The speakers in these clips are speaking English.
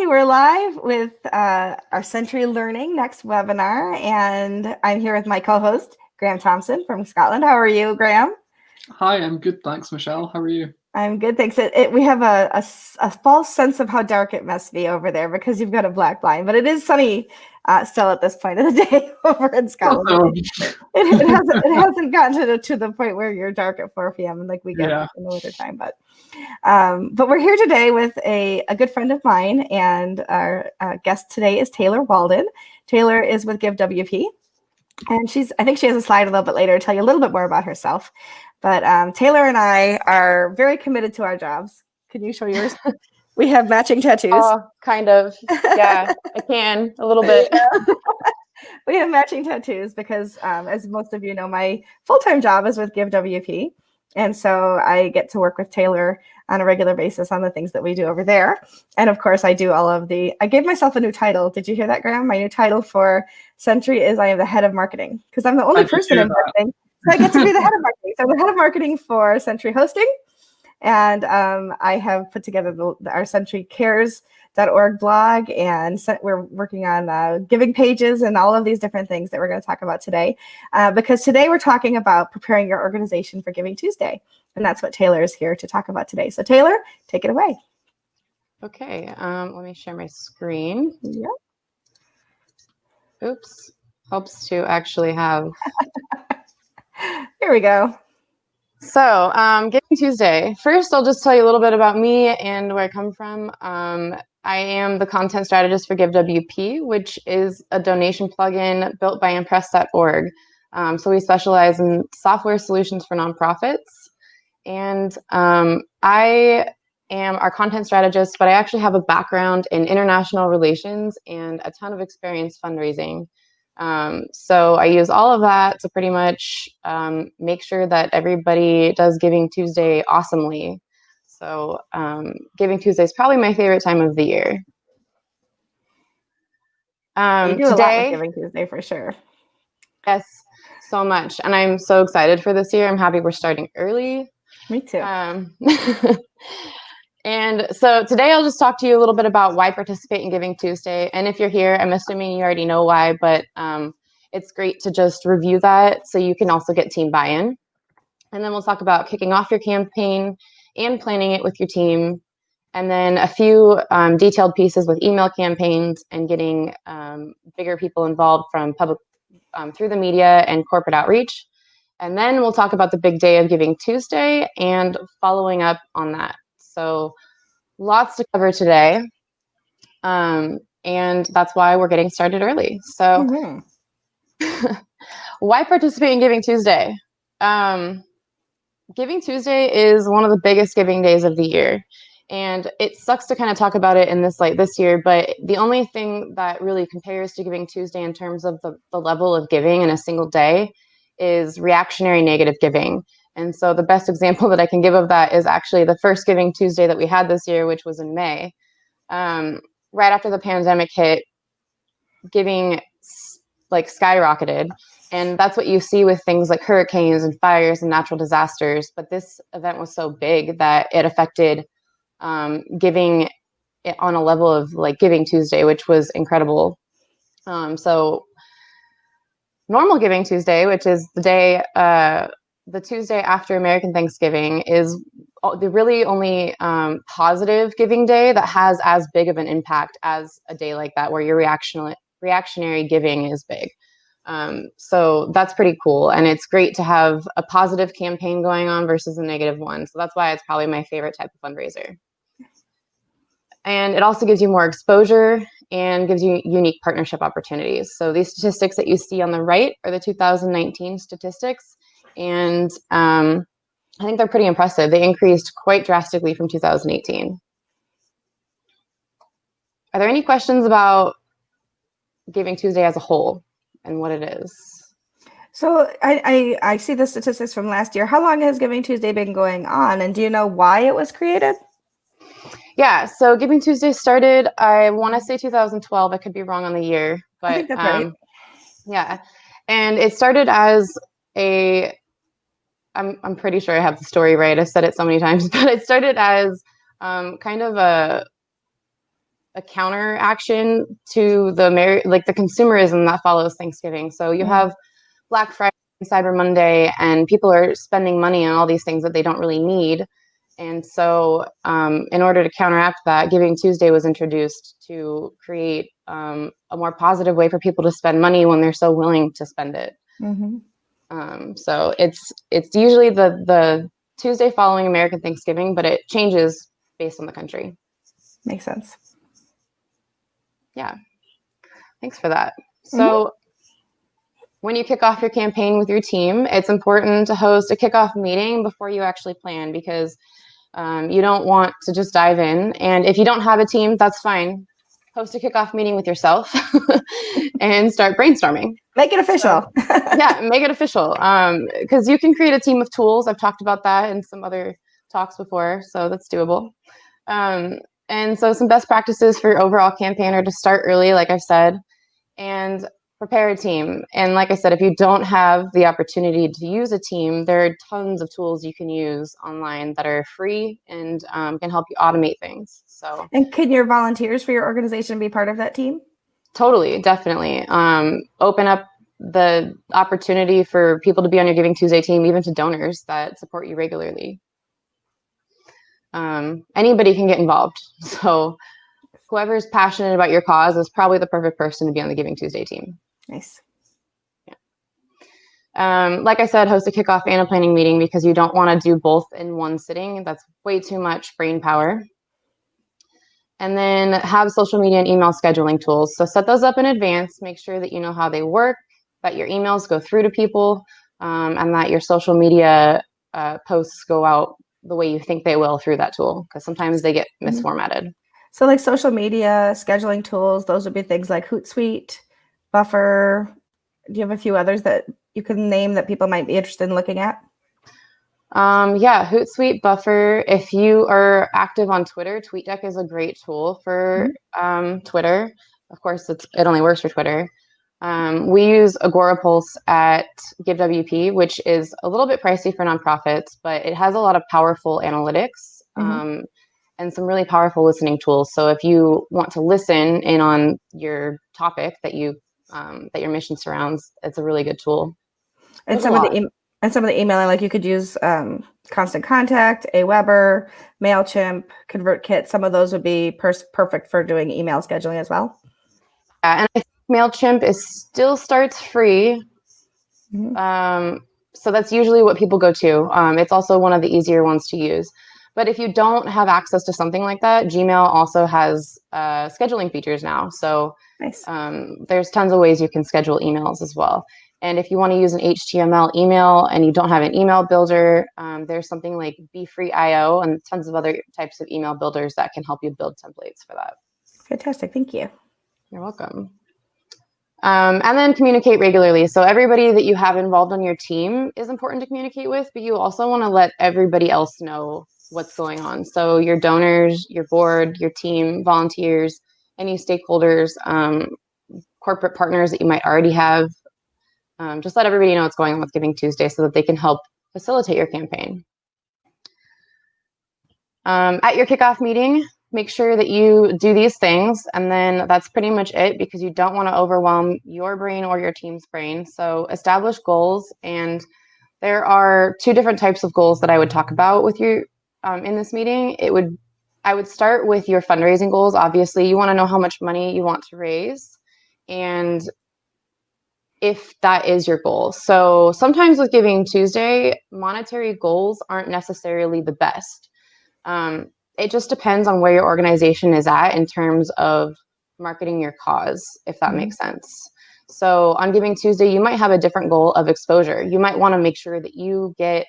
we're live with our Century Learning next webinar, and I'm here with my co-host, Graham Thompson from Scotland. How are you, Graham? Hi, I'm good, thanks, Michelle. How are you? I'm good, thanks. We have a false sense of how dark it must be over there because you've got a black blind, but it is sunny still at this point of the day over in Scotland. It hasn't gotten to the point where you're dark at 4 p.m. like we get in the winter time, but we're here today with a good friend of mine, and our guest today is Taylor Walden. Taylor is with Give WP, and I think she has a slide a little bit later to tell you a little bit more about herself. But Taylor and I are very committed to our jobs. Can you show yours? We have matching tattoos. Oh, kind of. Yeah, I can a little bit. We have matching tattoos because, as most of you know, my full-time job is with Give WP. And so I get to work with Taylor on a regular basis on the things that we do over there. And of course, I do I gave myself a new title. Did you hear that, Graham? My new title for Century is I am the head of marketing, because I'm the only person in marketing. So I get to be the head of marketing. So I'm the head of marketing for Century Hosting. And I have put together our centurycares.org blog, and we're working on giving pages and all of these different things that we're going to talk about today. Because today we're talking about preparing your organization for Giving Tuesday. And that's what Taylor is here to talk about today. So Taylor, take it away. Okay, let me share my screen. Yep. Oops, helps to actually have. Here we go. So, Giving Tuesday. First, I'll just tell you a little bit about me and where I come from. I am the content strategist for Give WP, which is a donation plugin built by Impress.org. So we specialize in software solutions for nonprofits. And I am our content strategist, but I actually have a background in international relations and a ton of experience fundraising. So I use all of that to pretty much make sure that everybody does Giving Tuesday awesomely. So Giving Tuesday is probably my favorite time of the year. You do a lot with Giving Tuesday for sure. Yes, so much. And I'm so excited for this year. I'm happy we're starting early. Me too. And so today I'll just talk to you a little bit about why participate in Giving Tuesday. And if you're here, I'm assuming you already know why, but it's great to just review that so you can also get team buy-in. And then we'll talk about kicking off your campaign and planning it with your team. And then a few detailed pieces with email campaigns and getting bigger people involved from public through the media and corporate outreach. And then we'll talk about the big day of Giving Tuesday and following up on that. So lots to cover today. And that's why we're getting started early. So why participate in Giving Tuesday? Giving Tuesday is one of the biggest giving days of the year. And it sucks to kind of talk about it in this light this year, but the only thing that really compares to Giving Tuesday in terms of the level of giving in a single day is reactionary negative giving. And so the best example that I can give of that is actually the first Giving Tuesday that we had this year, which was in May. Right after the pandemic hit, giving skyrocketed. And that's what you see with things like hurricanes and fires and natural disasters. But this event was so big that it affected giving on a level of Giving Tuesday, which was incredible. So normal Giving Tuesday, which is the Tuesday after American Thanksgiving, is the really only positive giving day that has as big of an impact as a day like that, where your reactionary giving is big. So that's pretty cool. And it's great to have a positive campaign going on versus a negative one. So that's why it's probably my favorite type of fundraiser. And it also gives you more exposure and gives you unique partnership opportunities. So these statistics that you see on the right are the 2019 statistics. And I think they're pretty impressive. They increased quite drastically from 2018. Are there any questions about Giving Tuesday as a whole and what it is? So I see the statistics from last year. How long has Giving Tuesday been going on? And do you know why it was created? Yeah, so Giving Tuesday started, I want to say 2012. I could be wrong on the year, but I think that's right. Yeah, and it started as I'm pretty sure I have the story right. I've said it so many times, but it started as kind of a a counter action to the consumerism that follows Thanksgiving. So you have Black Friday and Cyber Monday, and people are spending money on all these things that they don't really need. And so in order to counteract that, Giving Tuesday was introduced to create a more positive way for people to spend money when they're so willing to spend it. So it's usually the Tuesday following American Thanksgiving, but it changes based on the country. Makes sense. Yeah. Thanks for that. So when you kick off your campaign with your team, it's important to host a kickoff meeting before you actually plan, because you don't want to just dive in. And if you don't have a team, that's fine. Host a kickoff meeting with yourself and start brainstorming. Make it official. Yeah, make it official. Because you can create a team of tools. I've talked about that in some other talks before, so that's doable. And so some best practices for your overall campaign are to start early, like I've said, and prepare a team. And like I said, if you don't have the opportunity to use a team, there are tons of tools you can use online that are free and can help you automate things. So, and can your volunteers for your organization be part of that team? Totally, definitely. Open up the opportunity for people to be on your Giving Tuesday team, even to donors that support you regularly. Anybody can get involved. So whoever's passionate about your cause is probably the perfect person to be on the Giving Tuesday team. Nice. Yeah. Like I said, host a kickoff and a planning meeting, because you don't want to do both in one sitting. That's way too much brain power. And then have social media and email scheduling tools. So set those up in advance. Make sure that you know how they work, that your emails go through to people, and that your social media posts go out the way you think they will through that tool, because sometimes they get misformatted. So like social media scheduling tools, those would be things like Hootsuite, Buffer. Do you have a few others that you can name that people might be interested in looking at? Yeah, Hootsuite, Buffer. If you are active on Twitter, TweetDeck is a great tool for Twitter. Of course, it only works for Twitter. We use Agorapulse at GiveWP, which is a little bit pricey for nonprofits, but it has a lot of powerful analytics and some really powerful listening tools. So if you want to listen in on your topic that your mission surrounds, it's a really good tool. And some of the emailing, like you could use Constant Contact, Aweber, MailChimp, ConvertKit. Some of those would be perfect for doing email scheduling as well. Yeah, and I think MailChimp still starts free. So that's usually what people go to. It's also one of the easier ones to use. But if you don't have access to something like that, Gmail also has scheduling features now. So nice. There's tons of ways you can schedule emails as well. And if you want to use an HTML email and you don't have an email builder, there's something like BeFree.io and tons of other types of email builders that can help you build templates for that. Fantastic. Thank you. You're welcome. And then communicate regularly. So everybody that you have involved on your team is important to communicate with, but you also want to let everybody else know what's going on. So your donors, your board, your team, volunteers, any stakeholders, corporate partners that you might already have. Just let everybody know what's going on with Giving Tuesday so that they can help facilitate your campaign. At your kickoff meeting, make sure that you do these things, and then that's pretty much it, because you don't want to overwhelm your brain or your team's brain. So establish goals, and there are two different types of goals that I would talk about with you in this meeting. I would start with your fundraising goals. Obviously, you want to know how much money you want to raise, and if that is your goal. So sometimes with Giving Tuesday, monetary goals aren't necessarily the best. It just depends on where your organization is at in terms of marketing your cause, if that makes sense. So on Giving Tuesday, you might have a different goal of exposure. You might want to make sure that you get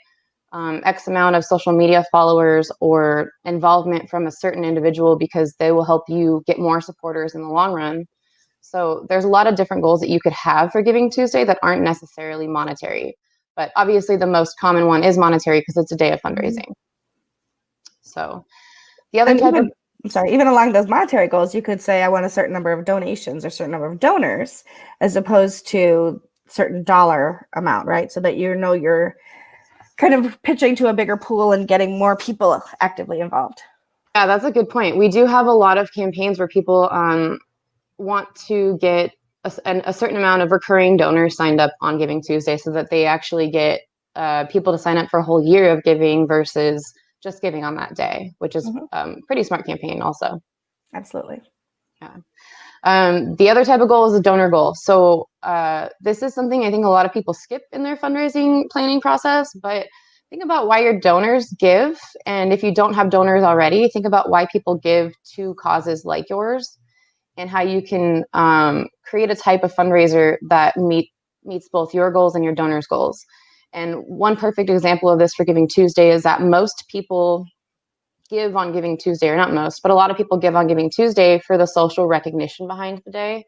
X amount of social media followers or involvement from a certain individual, because they will help you get more supporters in the long run. So there's a lot of different goals that you could have for Giving Tuesday that aren't necessarily monetary. But obviously the most common one is monetary, because it's a day of fundraising. So the other even along those monetary goals, you could say, I want a certain number of donations or a certain number of donors, as opposed to certain dollar amount, right? So that you're kind of pitching to a bigger pool and getting more people actively involved. Yeah, that's a good point. We do have a lot of campaigns where people want to get a certain amount of recurring donors signed up on Giving Tuesday so that they actually get people to sign up for a whole year of giving versus just giving on that day, which is pretty smart campaign also. Absolutely. Yeah. The other type of goal is a donor goal. So this is something I think a lot of people skip in their fundraising planning process, but think about why your donors give. And if you don't have donors already, think about why people give to causes like yours and how you can create a type of fundraiser that meets both your goals and your donors' goals. And one perfect example of this for Giving Tuesday is that most people give on Giving Tuesday, or not most, but a lot of people give on Giving Tuesday for the social recognition behind the day,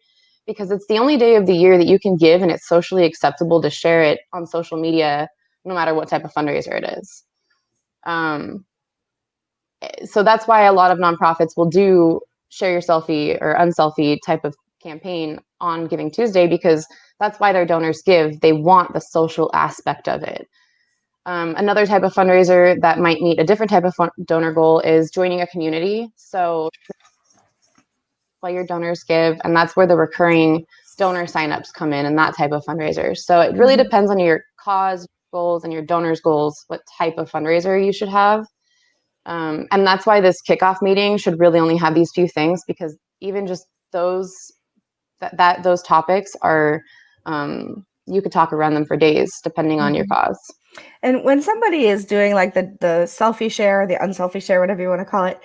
because it's the only day of the year that you can give and it's socially acceptable to share it on social media, no matter what type of fundraiser it is. So that's why a lot of nonprofits will do share your selfie or unselfie type of campaign on Giving Tuesday, because that's why their donors give. They want the social aspect of it. Another type of fundraiser that might meet a different type of donor goal is joining a community. So why your donors give, and that's where the recurring donor signups come in and that type of fundraiser. So it really depends on your cause goals and your donors goals, what type of fundraiser you should have. And that's why this kickoff meeting should really only have these few things, because even just those topics are, you could talk around them for days depending on your cause. And when somebody is doing like the selfie share, the unselfie share, whatever you want to call it,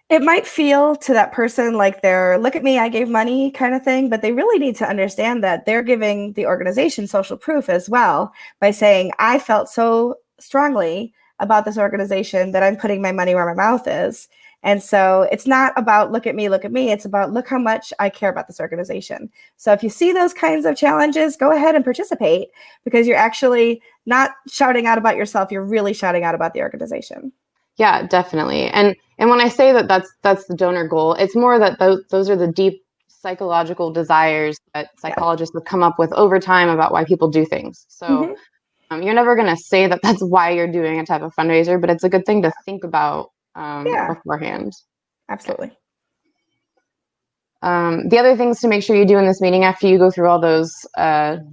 it might feel to that person like they're, look at me, I gave money kind of thing, but they really need to understand that they're giving the organization social proof as well by saying, I felt so strongly about this organization that I'm putting my money where my mouth is. And so it's not about look at me. It's about look how much I care about this organization. So if you see those kinds of challenges, go ahead and participate, because you're actually not shouting out about yourself. You're really shouting out about the organization. Yeah, definitely. And when I say that that's the donor goal, it's more that those are the deep psychological desires that psychologists have come up with over time about why people do things. So you're never going to say that that's why you're doing a type of fundraiser, but it's a good thing to think about beforehand. Absolutely. The other things to make sure you do in this meeting after you go through all those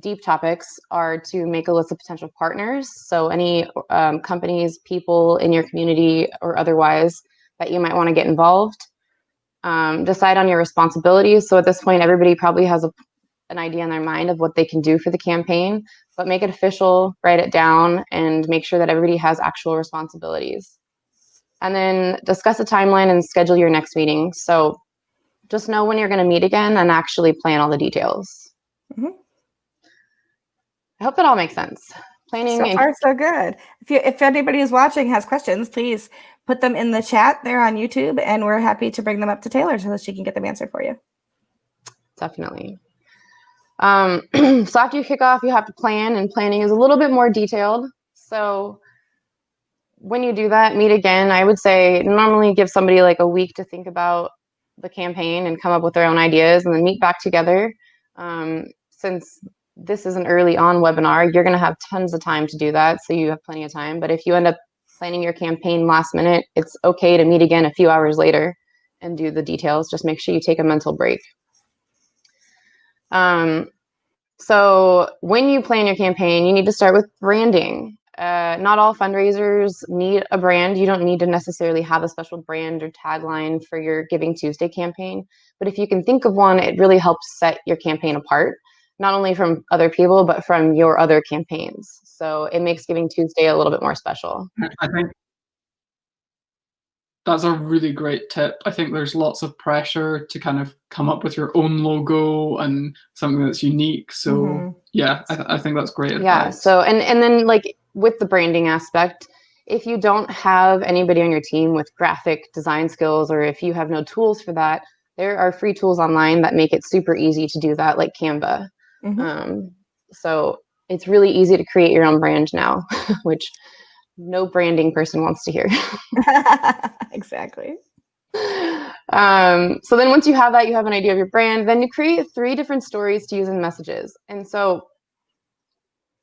deep topics are to make a list of potential partners. So any companies, people in your community or otherwise that you might want to get involved. Decide on your responsibilities. So at this point, everybody probably has an idea in their mind of what they can do for the campaign, but make it official, write it down, and make sure that everybody has actual responsibilities. And then discuss a timeline and schedule your next meeting. So just know when you're going to meet again and actually plan all the details. I hope that all makes sense. Planning. So far, so good. If anybody who's watching has questions, please put them in the chat there on YouTube, and we're happy to bring them up to Taylor so that she can get them answered for you. Definitely. So after you kick off, you have to plan, and planning is a little bit more detailed. So when you do that, meet again. I would say normally give somebody like a week to think about the campaign and come up with their own ideas, and then meet back together. Since this is an early on webinar, you're going to have tons of time to do that, so you have plenty of time. But if you end up planning your campaign last minute, it's okay to meet again a few hours later and do the details. Just make sure you take a mental break. So when you plan your campaign, you need to start with branding. Not all fundraisers need a brand. You don't need to necessarily have a special brand or tagline for your Giving Tuesday campaign. But if you can think of one, it really helps set your campaign apart, not only from other people, but from your other campaigns. So it makes Giving Tuesday a little bit more special. I think that's a really great tip. I think there's lots of pressure to kind of come up with your own logo and something that's unique. So yeah, I think that's great advice. Yeah. So and then like with the branding aspect, if you don't have anybody on your team with graphic design skills, or if you have no tools for that, there are free tools online that make it super easy to do that, like Canva. So it's really easy to create your own brand now, which no branding person wants to hear. Exactly. So then once you have that, you have an idea of your brand, then you create 3 different stories to use in messages. And so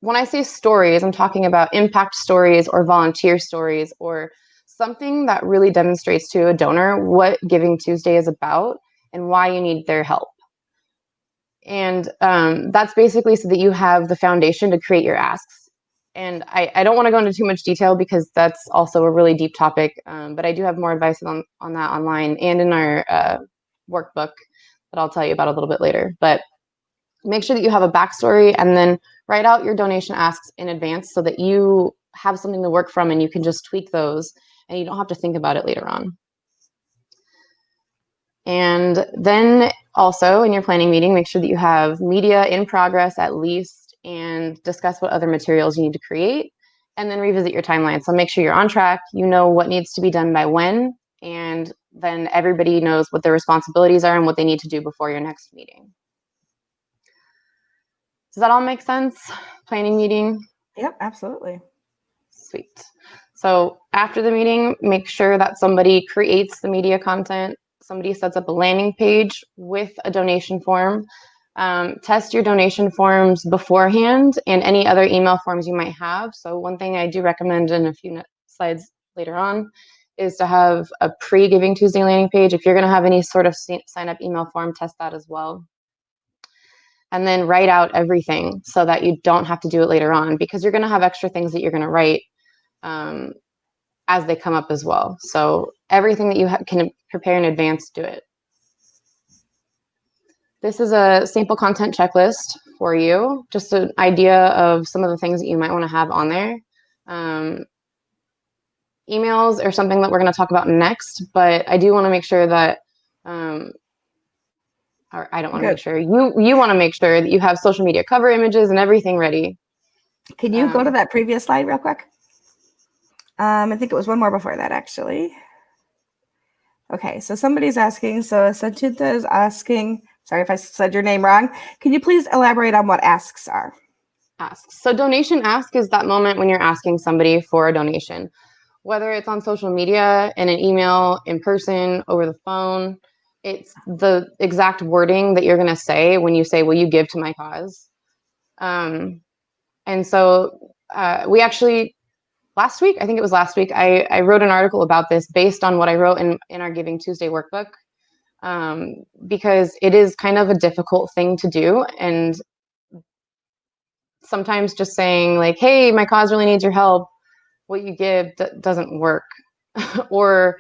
when I say stories, I'm talking about impact stories or volunteer stories or something that really demonstrates to a donor what Giving Tuesday is about and why you need their help. And that's basically so that you have the foundation to create your asks. And I don't want to go into too much detail because that's also a really deep topic, but I do have more advice on that online and in our workbook that I'll tell you about a little bit later. But make sure that you have a backstory and then write out your donation asks in advance so that you have something to work from and you can just tweak those and you don't have to think about it later on. And then also in your planning meeting, make sure that you have media in progress at least and discuss what other materials you need to create and then revisit your timeline. So make sure you're on track, you know what needs to be done by when, and then everybody knows what their responsibilities are and what they need to do before your next meeting. Does that all make sense? Planning meeting? Yep, absolutely. Sweet. So after the meeting, make sure that somebody creates the media content. Somebody sets up a landing page with a donation form. Test your donation forms beforehand and any other email forms you might have. So one thing I do recommend in a few slides later on is to have a pre-Giving Tuesday landing page. If you're going to have any sort of sign up email form, test that as well. And then write out everything so that you don't have to do it later on, because you're going to have extra things that you're going to write as they come up as well. So everything that you can prepare in advance, do it. This is a sample content checklist for you, just an idea of some of the things that you might want to have on there. Emails are something that we're going to talk about next, but I do want to make sure that, or I don't want to make sure, you want to make sure that you have social media cover images and everything ready. Can you go to that previous slide real quick? I think it was one more before that, actually. Okay, so somebody's asking, so Sanchita is asking, sorry if I said your name wrong, can you please elaborate on what asks are? Asks. So donation ask is that moment when you're asking somebody for a donation, whether it's on social media, in an email, in person, over the phone. It's the exact wording that you're going to say when you say, will you give to my cause? And so we actually, last week, I think it was last week, I wrote an article about this based on what I wrote in our Giving Tuesday workbook, because it is kind of a difficult thing to do. And sometimes just saying like, hey, my cause really needs your help, what you give doesn't work. Or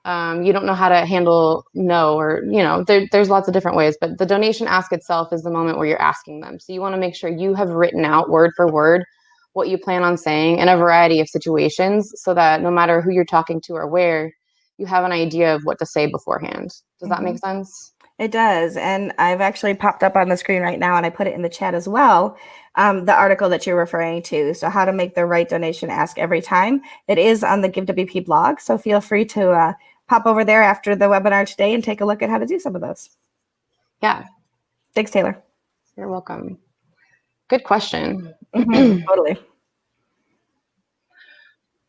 you don't know how to handle no, or, you know, there's lots of different ways, but the donation ask itself is the moment where you're asking them. So you want to make sure you have written out word for word what you plan on saying in a variety of situations so that no matter who you're talking to or where, you have an idea of what to say beforehand. Does that make sense? It does. And I've actually popped up on the screen right now, and I put it in the chat as well, the article that you're referring to. So how to make the right donation ask every time. It is on the GiveWP blog. So feel free to pop over there after the webinar today and take a look at how to do some of those. Yeah. Thanks, Taylor. You're welcome. Good question. Totally.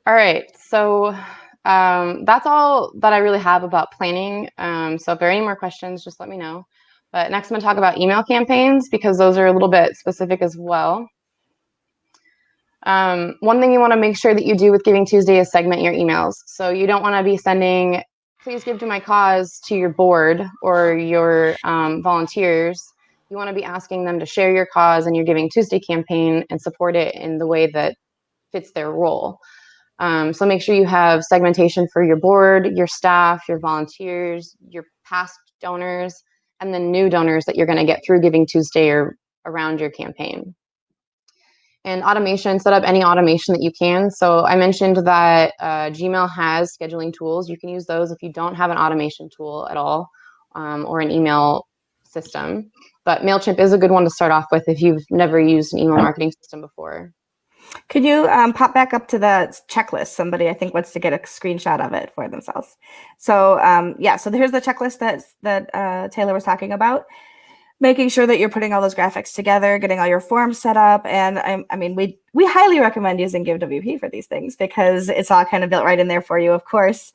All right. So that's all that I really have about planning. So if there are any more questions, just let me know. But next I'm going to talk about email campaigns, because those are a little bit specific as well. One thing you want to make sure that you do with Giving Tuesday is segment your emails. So you don't want to be sending, please give to my cause, to your board or your volunteers. You want to be asking them to share your cause and your Giving Tuesday campaign and support it in the way that fits their role. So make sure you have segmentation for your board, your staff, your volunteers, your past donors, and the new donors that you're going to get through Giving Tuesday or around your campaign. And automation, set up any automation that you can. So I mentioned that Gmail has scheduling tools. You can use those if you don't have an automation tool at all, or an email system. But MailChimp is a good one to start off with if you've never used an email marketing system before. Could you pop back up to the checklist? Somebody, I think, wants to get a screenshot of it for themselves. So yeah, so here's the checklist that Taylor was talking about. Making sure that you're putting all those graphics together, getting all your forms set up. And I mean, we highly recommend using GiveWP for these things because it's all kind of built right in there for you, of course.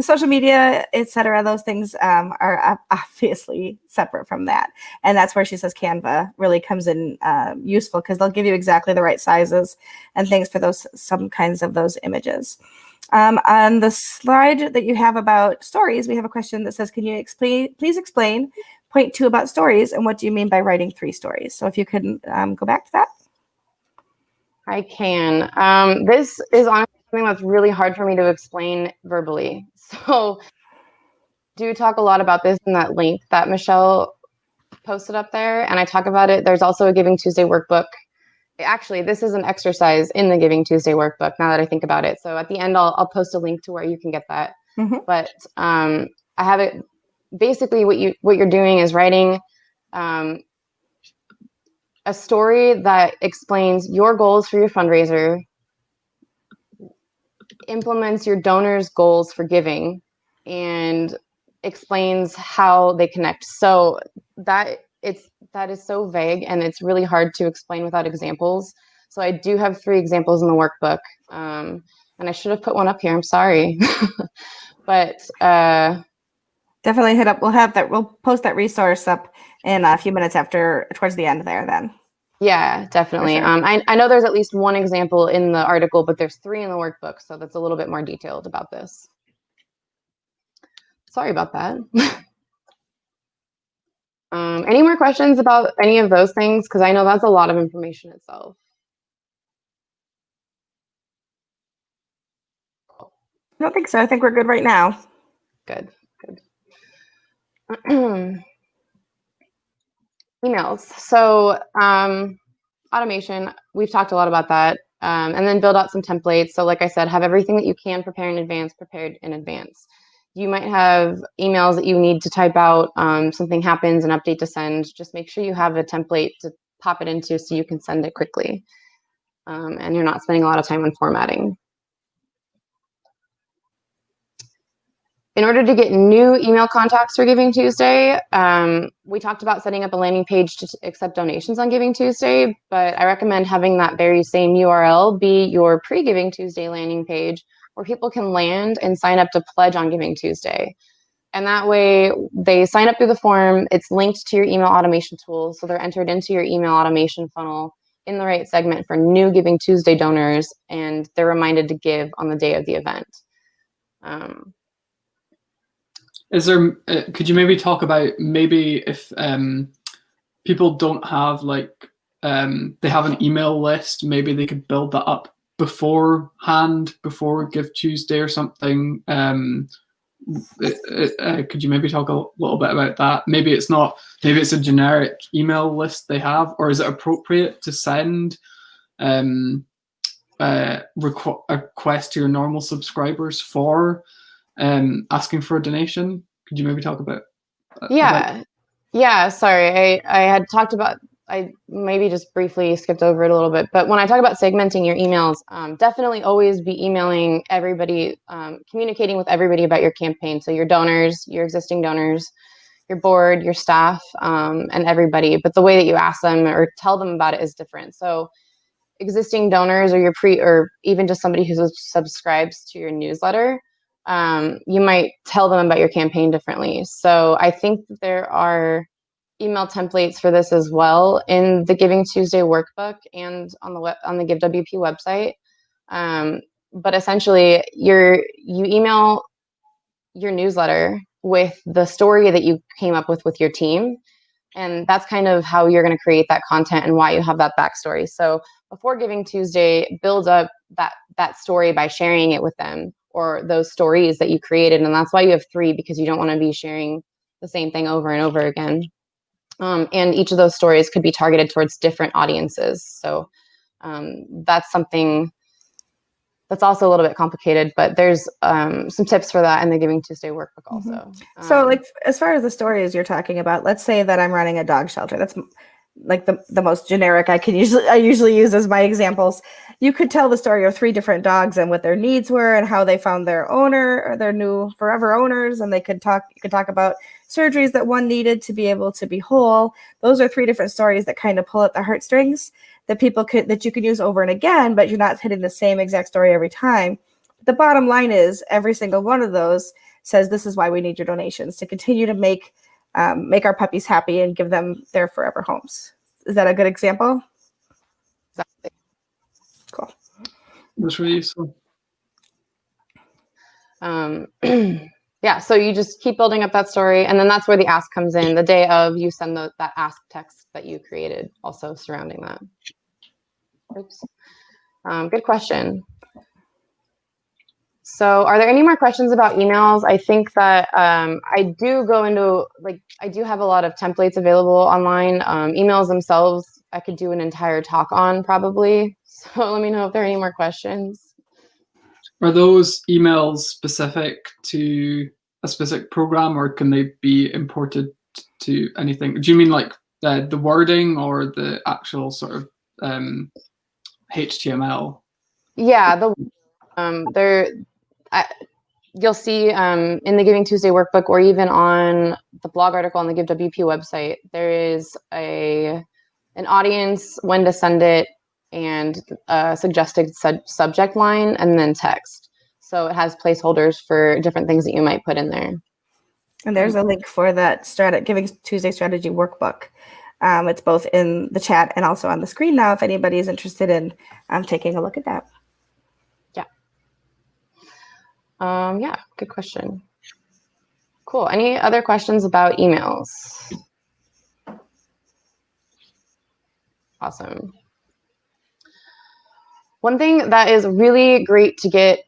Social media, etc. Those things are obviously separate from that. And that's where she says Canva really comes in useful, because they'll give you exactly the right sizes and things for those, some kinds of those images. On the slide that you have about stories, we have a question that says, can you please explain point 2 about stories, and what do you mean by writing 3 stories? So if you could go back to that. I can. This is honestly something that's really hard for me to explain verbally. So do talk a lot about this in that link that Michelle posted up there, and I talk about it. There's also a Giving Tuesday workbook. Actually, this is an exercise in the Giving Tuesday workbook, now that I think about it. So at the end, I'll post a link to where you can get that. But I have it. Basically, what you're doing is writing a story that explains your goals for your fundraiser, implements your donors' goals for giving, and explains how they connect. So that is so vague, and it's really hard to explain without examples. So I do have 3 examples in the workbook, and I should have put one up here. I'm sorry, but definitely hit up. We'll post that resource up in a few minutes towards the end there. Then. Yeah, definitely. Sure. I know there's at least 1 example in the article, but there's 3 in the workbook, so that's a little bit more detailed about this. Sorry about that. Any more questions about any of those things? Because I know that's a lot of information itself. I don't think so. I think we're good right now. Good. Emails. So automation, we've talked a lot about that. And then build out some templates. So like I said, have everything that you can prepare in advance prepared in advance. You might have emails that you need to type out, something happens, an update to send. Just make sure you have a template to pop it into so you can send it quickly. And you're not spending a lot of time on formatting. In order to get new email contacts for Giving Tuesday, we talked about setting up a landing page to accept donations on Giving Tuesday, but I recommend having that very same URL be your pre-Giving Tuesday landing page where people can land and sign up to pledge on Giving Tuesday. And that way they sign up through the form, it's linked to your email automation tool, so they're entered into your email automation funnel in the right segment for new Giving Tuesday donors, and they're reminded to give on the day of the event. Is there? Could you maybe talk about maybe if people don't have they have an email list, maybe they could build that up beforehand, before Give Tuesday or something. Could you maybe talk a little bit about that? Maybe it's a generic email list they have, or is it appropriate to send a request to your normal subscribers for asking for a donation? Could you maybe talk about Yeah, sorry, I had talked about, I maybe just briefly skipped over it a little bit, but when I talk about segmenting your emails, definitely always be emailing everybody, communicating with everybody about your campaign. So your donors, your existing donors, your board, your staff, and everybody, but the way that you ask them or tell them about it is different. So existing donors, or or even just somebody who subscribes to your newsletter, you might tell them about your campaign differently. So I think there are email templates for this as well in the Giving Tuesday workbook and on the GiveWP website. But essentially, you email your newsletter with the story that you came up with your team. And that's kind of how you're going to create that content and why you have that backstory. So before Giving Tuesday, build up that story by sharing it with them, or those stories that you created. And that's why you have 3, because you don't want to be sharing the same thing over and over again. And each of those stories could be targeted towards different audiences. So that's something that's also a little bit complicated, but there's some tips for that in the Giving Tuesday workbook also. So like, as far as the stories you're talking about, let's say that I'm running a dog shelter. That's like the most generic I usually use as my examples. You could tell the story of 3 different dogs and what their needs were and how they found their owner, or their new forever owners. And you could talk about surgeries that one needed to be able to be whole. Those are 3 different stories that kind of pull at the heartstrings that you could use over and again, but you're not hitting the same exact story every time. The bottom line is every single one of those says, this is why we need your donations to continue to make our puppies happy and give them their forever homes. Is that a good example? Exactly. Cool. That's really useful. Yeah, so you just keep building up that story, and then that's where the ask comes in. The day of, you send that ask text that you created also surrounding that. Oops. Good question. So are there any more questions about emails? I think that I do go into, I do have a lot of templates available online. Emails themselves, I could do an entire talk on probably. So let me know if there are any more questions. Are those emails specific to a specific program, or can they be imported to anything? Do you mean like the wording or the actual sort of HTML? Yeah, you'll see in the Giving Tuesday workbook, or even on the blog article on the GiveWP website, there is an audience, when to send it, and a suggested subject line, and then text. So it has placeholders for different things that you might put in there. And there's a link for that Giving Tuesday strategy workbook. It's both in the chat and also on the screen now if anybody is interested in taking a look at that. Yeah, good question. Cool. Any other questions about emails? Awesome. One thing that is really great to get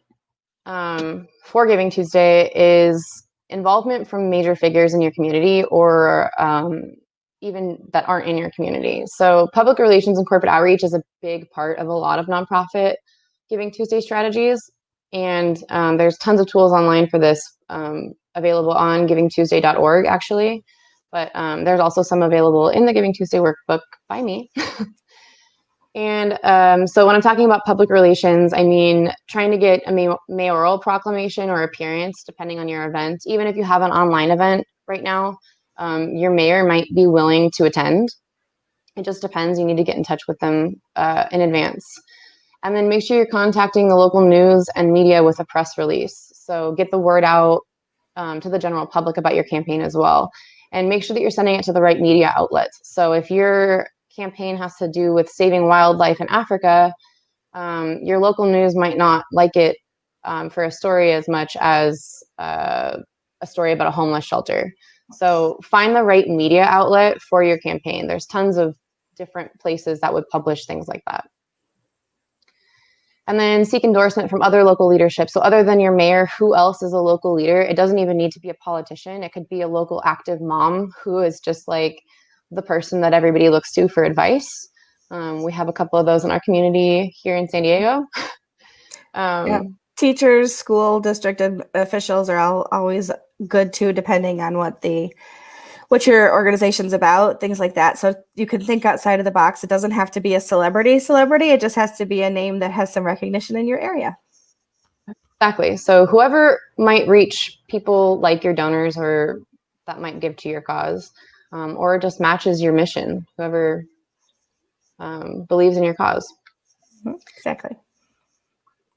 for Giving Tuesday is involvement from major figures in your community, or even that aren't in your community. So public relations and corporate outreach is a big part of a lot of nonprofit Giving Tuesday strategies. And there's tons of tools online for this available on givingtuesday.org, actually. But there's also some available in the Giving Tuesday workbook by me. And so when I'm talking about public relations, I mean trying to get a mayoral proclamation or appearance, depending on your event. Even if you have an online event right now, your mayor might be willing to attend. It just depends. You need to get in touch with them in advance. And then make sure you're contacting the local news and media with a press release. So get the word out to the general public about your campaign as well. And make sure that you're sending it to the right media outlets. So if your campaign has to do with saving wildlife in Africa, your local news might not like it for a story as much as a story about a homeless shelter. So find the right media outlet for your campaign. There's tons of different places that would publish things like that. And then seek endorsement from other local leadership. So other than your mayor, who else is a local leader? It doesn't even need to be a politician. It could be a local active mom who is just like the person that everybody looks to for advice. We have a couple of those in our community here in San Diego. Yeah. Teachers, school district officials are always good too, depending on what what your organization's about, things like that. So you can think outside of the box. It doesn't have to be a celebrity. It just has to be a name that has some recognition in your area. Exactly. So whoever might reach people like your donors, or that might give to your cause, or just matches your mission, whoever believes in your cause. Exactly.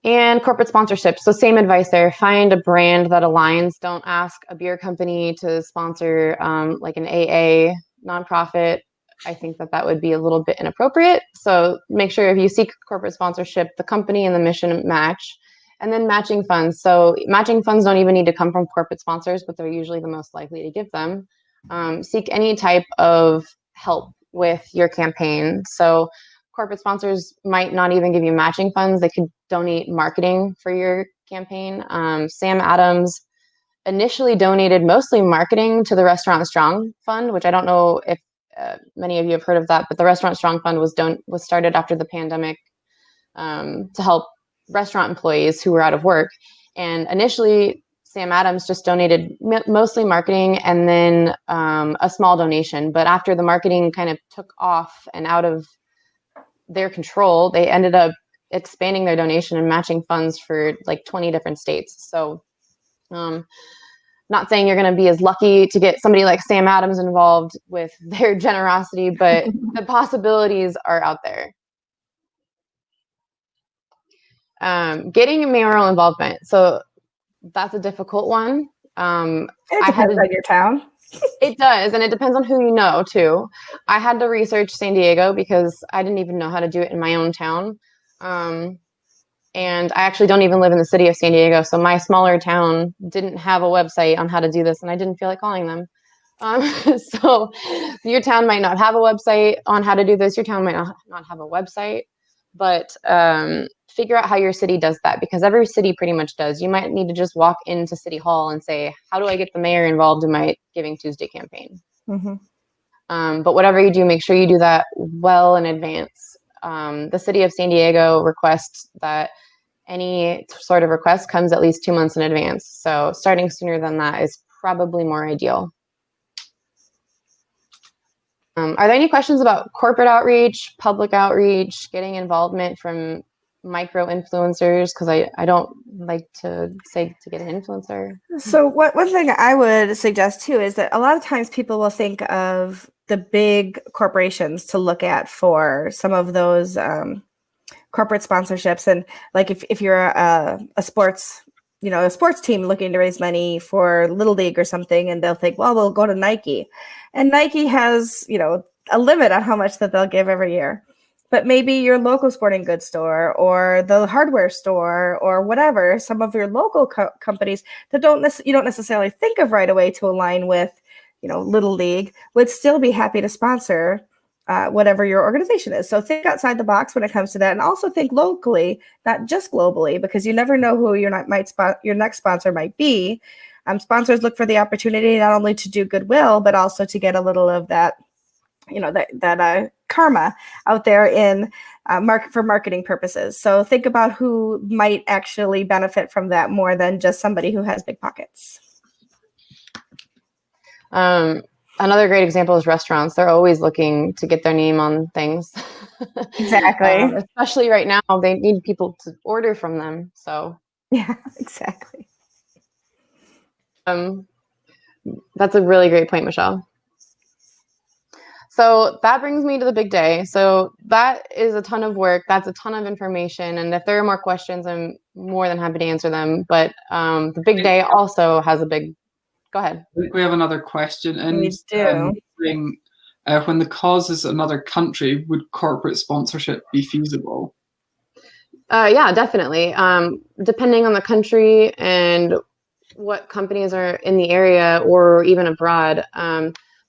And corporate sponsorship. So same advice there. Find a brand that aligns. Don't ask a beer company to sponsor like an AA nonprofit. I think that would be a little bit inappropriate. So make sure if you seek corporate sponsorship, the company and the mission match. And then matching funds. So matching funds don't even need to come from corporate sponsors, but they're usually the most likely to give them. Seek any type of help with your campaign. So corporate sponsors might not even give you matching funds. They could donate marketing for your campaign. Sam Adams initially donated mostly marketing to the Restaurant Strong Fund, which I don't know if many of you have heard of that, but the Restaurant Strong Fund was started after the pandemic to help restaurant employees who were out of work. And initially, Sam Adams just donated mostly marketing and then a small donation. But after the marketing kind of took off and out of their control, they ended up expanding their donation and matching funds for like 20 different states. So not saying you're going to be as lucky to get somebody like Sam Adams involved with their generosity, but the possibilities are out there. Getting mayoral involvement. So that's a difficult one. It depends on your town. It does, and it depends on who you know too. I had to research San Diego because I didn't even know how to do it in my own town. And I actually don't even live in the city of San Diego, so my smaller town didn't have a website on how to do this, and I didn't feel like calling them. So your town might not have a website on how to do this. Your town might not have a website, but figure out how your city does that, because every city pretty much does. You might need to just walk into City Hall and say, how do I get the mayor involved in my Giving Tuesday campaign? But whatever you do, make sure you do that well in advance. The city of San Diego requests that any sort of request comes at least 2 months in advance. So starting sooner than that is probably more ideal. Are there any questions about corporate outreach, public outreach, getting involvement from micro influencers? Because I don't like to say to get an influencer. So one thing I would suggest too is that a lot of times people will think of the big corporations to look at for some of those corporate sponsorships. And like if you're a sports, a sports team looking to raise money for Little League or something, and they'll think, well, we'll go to Nike. And Nike has, a limit on how much that they'll give every year. But maybe your local sporting goods store or the hardware store or whatever, some of your local companies that you don't necessarily think of right away to align with, Little League, would still be happy to sponsor whatever your organization is. So think outside the box when it comes to that, and also think locally, not just globally, because you never know who your next sponsor might be. Sponsors look for the opportunity not only to do goodwill, but also to get a little of that, that karma out there in for marketing purposes. So think about who might actually benefit from that more than just somebody who has big pockets. Another great example is restaurants. They're always looking to get their name on things. Exactly. Especially right now, they need people to order from them. So yeah, exactly. That's a really great point, Michelle. So that brings me to the big day. So that is a ton of work. That's a ton of information. And if there are more questions, I'm more than happy to answer them. But the big day also has a big, go ahead. I think we have another question. And We do. When the cause is another country, would corporate sponsorship be feasible? Yeah, definitely. Depending on the country and what companies are in the area or even abroad.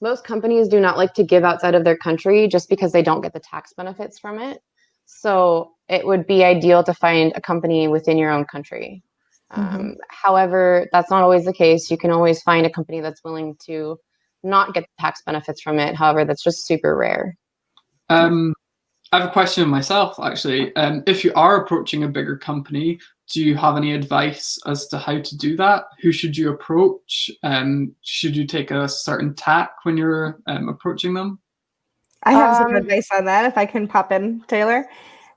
Most companies do not like to give outside of their country just because they don't get the tax benefits from it. So it would be ideal to find a company within your own country. However, that's not always the case. You can always find a company that's willing to not get the tax benefits from it. However, that's just super rare. I have a question myself, actually. If you are approaching a bigger company, do you have any advice as to how to do that? Who should you approach? Should you take a certain tack when you're approaching them? I have some advice on that, if I can pop in, Taylor.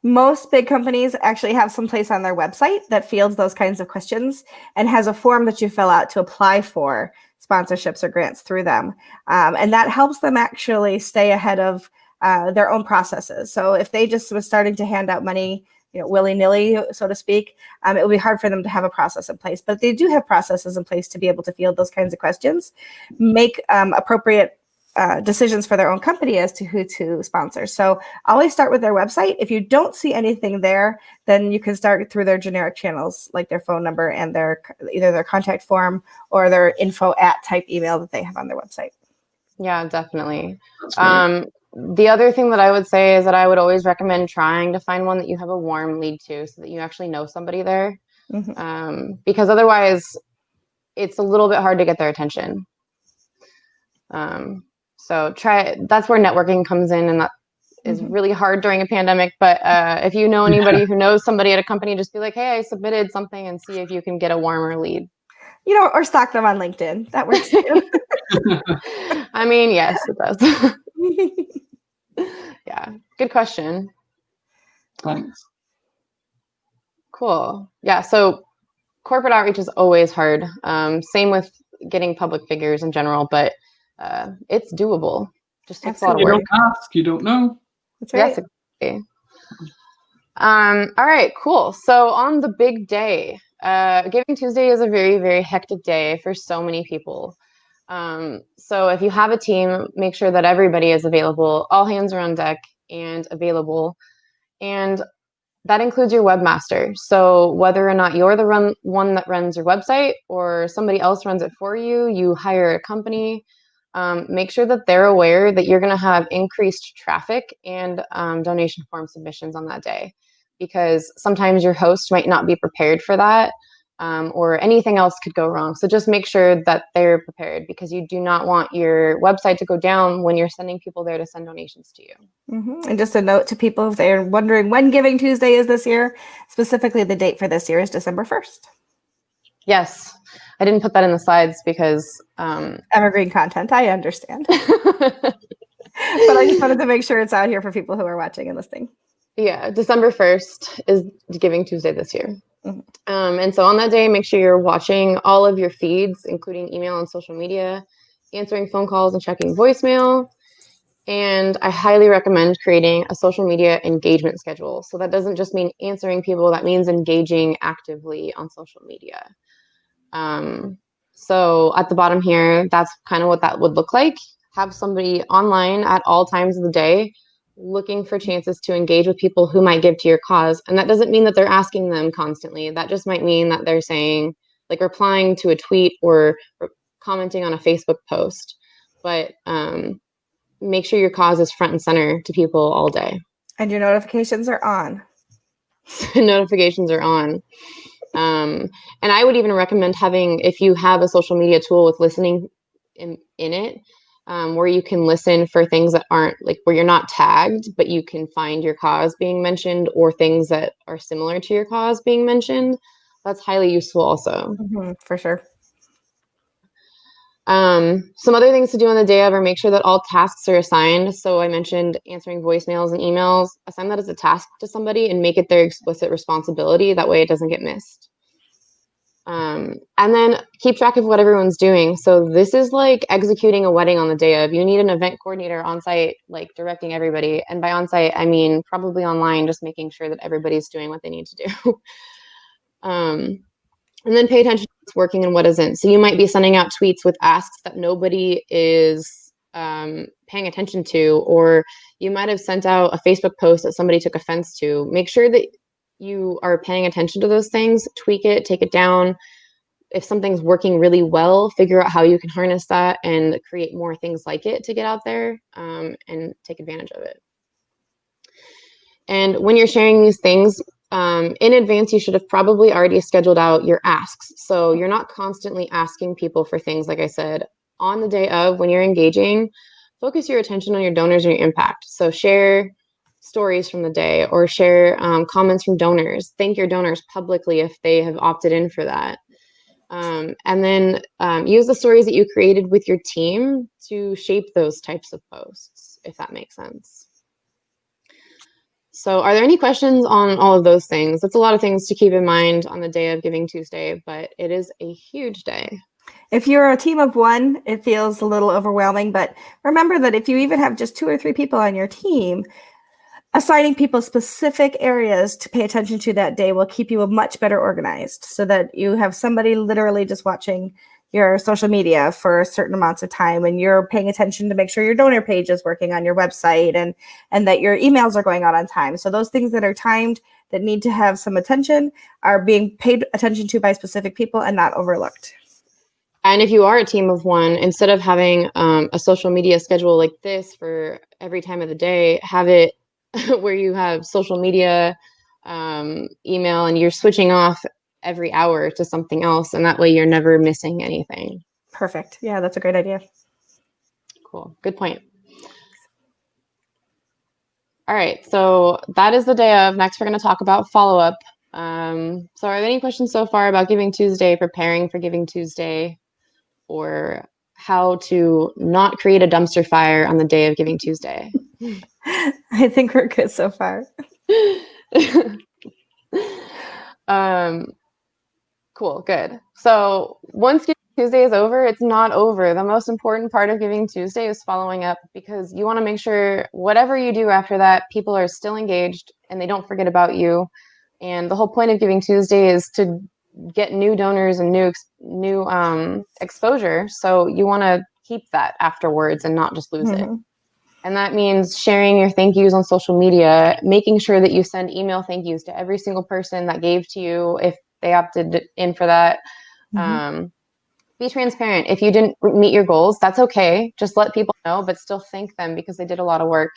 Most big companies actually have some place on their website that fields those kinds of questions and has a form that you fill out to apply for sponsorships or grants through them. And that helps them actually stay ahead of their own processes. So if they just was starting to hand out money, willy-nilly, so to speak, it would be hard for them to have a process in place. But they do have processes in place to be able to field those kinds of questions, make appropriate decisions for their own company as to who to sponsor. So always start with their website. If you don't see anything there, then you can start through their generic channels, like their phone number and either their contact form or their info@ type email that they have on their website. Yeah, definitely. The other thing that I would say is that I would always recommend trying to find one that you have a warm lead to, so that you actually know somebody there. Because otherwise it's a little bit hard to get their attention. So that's where networking comes in, and that is really hard during a pandemic. But if you know anybody who knows somebody at a company, just be like, hey, I submitted something, and see if you can get a warmer lead. Or stalk them on LinkedIn. That works too. I mean, yes, it does. Yeah, good question. Thanks. Cool. Yeah, so corporate outreach is always hard. Same with getting public figures in general, but it's doable. Just takes a lot of work. You don't ask, you don't know. That's right. Yes, exactly. All right, cool. So on the big day, Giving Tuesday is a very, very hectic day for so many people. So if you have a team, make sure that everybody is available, all hands are on deck and available. And that includes your webmaster. So whether or not you're the one that runs your website or somebody else runs it for you, you hire a company, make sure that they're aware that you're going to have increased traffic and donation form submissions on that day, because sometimes your host might not be prepared for that, or anything else could go wrong. So just make sure that they're prepared, because you do not want your website to go down when you're sending people there to send donations to you. Mm-hmm. And just a note to people, if they're wondering when Giving Tuesday is this year, specifically the date for this year is December 1st. Yes, I didn't put that in the slides because evergreen content, I understand. But I just wanted to make sure it's out here for people who are watching and listening. Yeah, December 1st is Giving Tuesday this year. Mm-hmm. And so on that day, make sure you're watching all of your feeds, including email and social media, answering phone calls and checking voicemail. And I highly recommend creating a social media engagement schedule. So that doesn't just mean answering people, that means engaging actively on social media. So at the bottom here, that's kind of what that would look like. Have somebody online at all times of the day looking for chances to engage with people who might give to your cause. And that doesn't mean that they're asking them constantly. That just might mean that they're saying, like, replying to a tweet or commenting on a Facebook post. But make sure your cause is front and center to people all day. And your notifications are on. Notifications are on. And I would even recommend having, if you have a social media tool with listening in it, where you can listen for things that aren't, like, where you're not tagged, but you can find your cause being mentioned or things that are similar to your cause being mentioned. That's highly useful also. Mm-hmm, for sure. Some other things to do on the day of are make sure that all tasks are assigned. So I mentioned answering voicemails and emails. Assign that as a task to somebody and make it their explicit responsibility. That way it doesn't get missed. And then keep track of what everyone's doing. So this is like executing a wedding on the day of. You need an event coordinator on site, like directing everybody. And by on site, I mean probably online, just making sure that everybody's doing what they need to do. And then pay attention to what's working and what isn't. So you might be sending out tweets with asks that nobody is paying attention to, or you might have sent out a Facebook post that somebody took offense to. Make sure that you are paying attention to those things, tweak it, take it down. If something's working really well, figure out how you can harness that and create more things like it to get out there and take advantage of it. And when you're sharing these things, in advance, you should have probably already scheduled out your asks. So you're not constantly asking people for things, like I said. On the day of, when you're engaging, focus your attention on your donors and your impact. So share stories from the day, or share comments from donors. Thank your donors publicly if they have opted in for that. And then use the stories that you created with your team to shape those types of posts, if that makes sense. So are there any questions on all of those things? That's a lot of things to keep in mind on the day of Giving Tuesday, but it is a huge day. If you're a team of one, it feels a little overwhelming, but remember that if you even have just 2 or 3 people on your team, assigning people specific areas to pay attention to that day will keep you much better organized, so that you have somebody literally just watching your social media for certain amounts of time, and you're paying attention to make sure your donor page is working on your website, and that your emails are going out on time. So those things that are timed, that need to have some attention, are being paid attention to by specific people and not overlooked. And if you are a team of one, instead of having a social media schedule like this for every time of the day, have it where you have social media, email, and you're switching off every hour to something else. And that way you're never missing anything. Perfect. Yeah, that's a great idea. Cool. Good point. All right. So that is the day of. Next, we're going to talk about follow-up. So are there any questions so far about Giving Tuesday, preparing for Giving Tuesday, or how to not create a dumpster fire on the day of Giving Tuesday? I think we're good so far. Cool, good. So once Giving Tuesday is over, it's not over. The most important part of Giving Tuesday is following up, because you want to make sure whatever you do after that, people are still engaged and they don't forget about you. And the whole point of Giving Tuesday is to get new donors and new exposure. So you want to keep that afterwards and not just lose it. And that means sharing your thank yous on social media, making sure that you send email thank yous to every single person that gave to you if they opted in for that. Be transparent. If you didn't meet your goals, that's okay. Just let people know, but still thank them because they did a lot of work.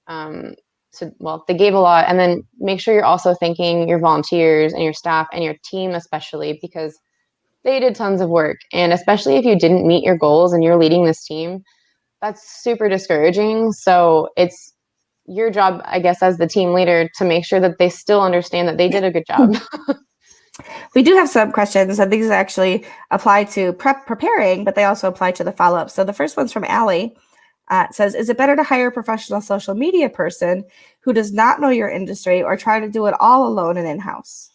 They gave a lot. And then make sure you're also thanking your volunteers and your staff and your team, especially because they did tons of work. And especially if you didn't meet your goals and you're leading this team, that's super discouraging. So it's your job, I guess, as the team leader to make sure that they still understand that they did a good job. We do have some questions, and these actually apply to preparing, but they also apply to the follow-up. So the first one's from Allie. It says, is it better to hire a professional social media person who does not know your industry or try to do it all alone and in-house?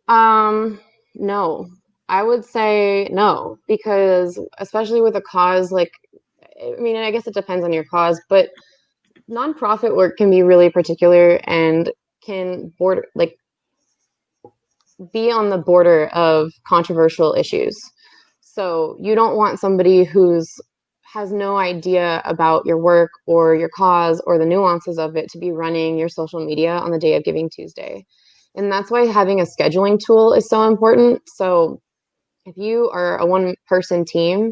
No. I would say no, because especially with a cause like, I mean, I guess it depends on your cause, but nonprofit work can be really particular and can be on the border of controversial issues. So you don't want somebody has no idea about your work or your cause or the nuances of it to be running your social media on the day of Giving Tuesday. And that's why having a scheduling tool is so important. So if you are a one-person team,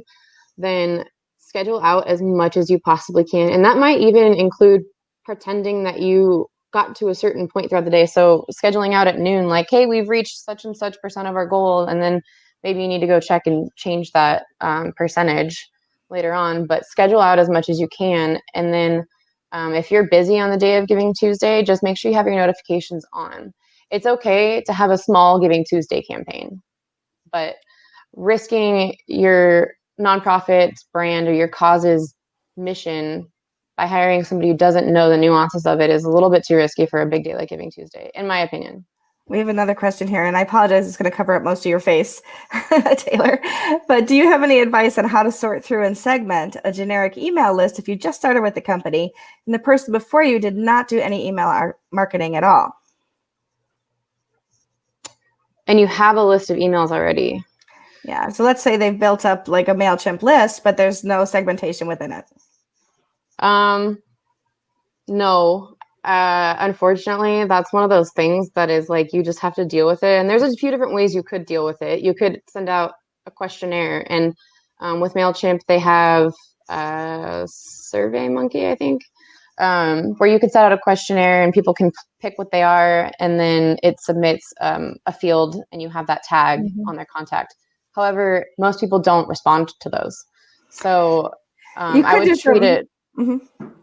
then schedule out as much as you possibly can. And that might even include pretending that you got to a certain point throughout the day. So scheduling out at noon, like, hey, we've reached such and such % of our goal. And then maybe you need to go check and change that percentage later on. But schedule out as much as you can. And then if you're busy on the day of Giving Tuesday, just make sure you have your notifications on. It's okay to have a small Giving Tuesday campaign, but risking your nonprofit's brand or your cause's mission by hiring somebody who doesn't know the nuances of it is a little bit too risky for a big day like Giving Tuesday, in my opinion. We have another question here, and I apologize, it's going to cover up most of your face, Taylor. But do you have any advice on how to sort through and segment a generic email list if you just started with the company and the person before you did not do any email marketing at all? And you have a list of emails already. Yeah, so let's say they've built up like a MailChimp list, but there's no segmentation within it. No. Unfortunately, that's one of those things that is like, you just have to deal with it. And there's a few different ways you could deal with it. You could send out a questionnaire, and with MailChimp, they have SurveyMonkey, I think, where you could set out a questionnaire and people can pick what they are, and then it submits a field and you have that tag on their contact. However, most people don't respond to those. So I would treat it.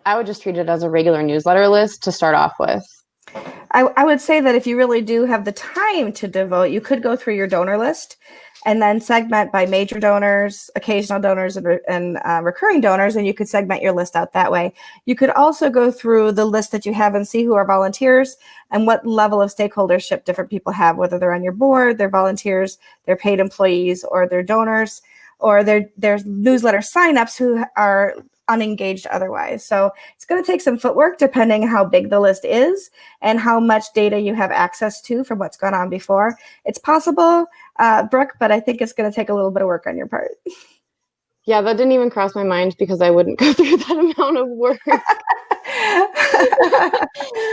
I would just treat it as a regular newsletter list to start off with. I would say that if you really do have the time to devote, you could go through your donor list and then segment by major donors, occasional donors, and recurring donors, and you could segment your list out that way. You could also go through the list that you have and see who are volunteers and what level of stakeholdership different people have, whether they're on your board, they're volunteers, they're paid employees, or they're donors, or they're newsletter signups who are unengaged otherwise. So it's going to take some footwork depending how big the list is and how much data you have access to from what's gone on before. It's possible, Brooke, but I think it's going to take a little bit of work on your part. Yeah, that didn't even cross my mind because I wouldn't go through that amount of work.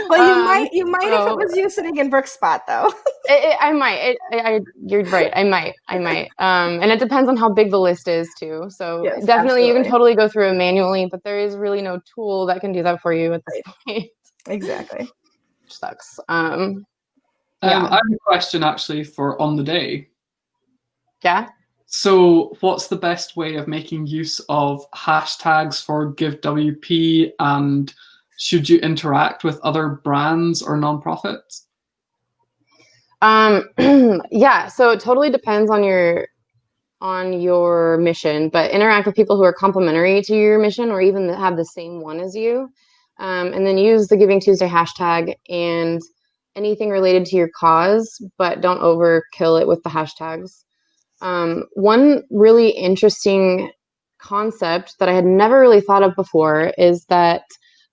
Well, you might if it was you sitting in Brooke's spot, though. I might. You're right. I might. And it depends on how big the list is too. So yes, definitely, absolutely. You can totally go through it manually, but there is really no tool that can do that for you at this point. Exactly. Which sucks. I have a question actually for on the day. Yeah. So what's the best way of making use of hashtags for GiveWP, and should you interact with other brands or nonprofits? Yeah, so it totally depends on your mission, but interact with people who are complementary to your mission or even that have the same one as you. And then use the Giving Tuesday hashtag and anything related to your cause, but don't overkill it with the hashtags. One really interesting concept that I had never really thought of before is that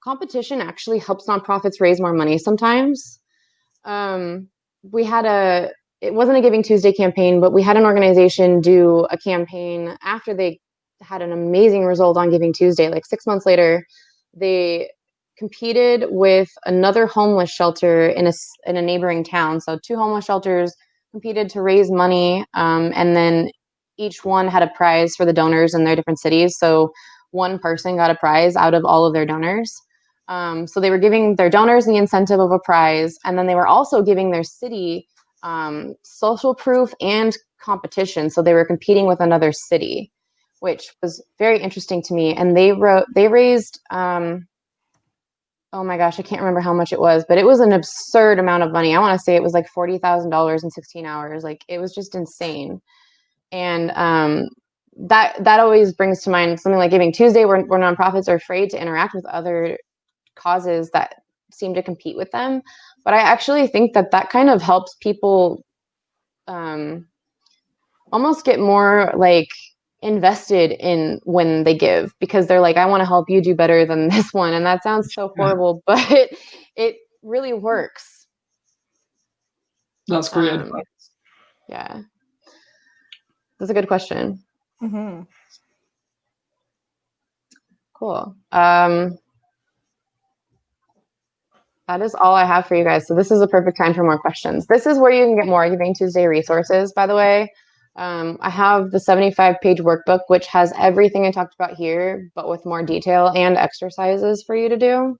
competition actually helps nonprofits raise more money sometimes. It wasn't a Giving Tuesday campaign, but we had an organization do a campaign after they had an amazing result on Giving Tuesday. Like 6 months later, they competed with another homeless shelter in a neighboring town. So 2 homeless shelters competed to raise money, and then each one had a prize for the donors in their different cities. So one person got a prize out of all of their donors. So they were giving their donors the incentive of a prize, and then they were also giving their city social proof and competition. So they were competing with another city, which was very interesting to me. And they raised, oh my gosh, I can't remember how much it was, but it was an absurd amount of money. I want to say it was like $40,000 in 16 hours. Like, it was just insane. And that always brings to mind something like Giving Tuesday, where nonprofits are afraid to interact with other causes that seem to compete with them. But I actually think that kind of helps people almost get more like invested in when they give, because they're like, I want to help you do better than this one. And that sounds so horrible, but it really works. That's great advice. Yeah. That's a good question. Mm-hmm. Cool. That is all I have for you guys. So this is a perfect time for more questions. This is where you can get more Giving Tuesday resources, by the way. I have the 75-page workbook, which has everything I talked about here, but with more detail and exercises for you to do.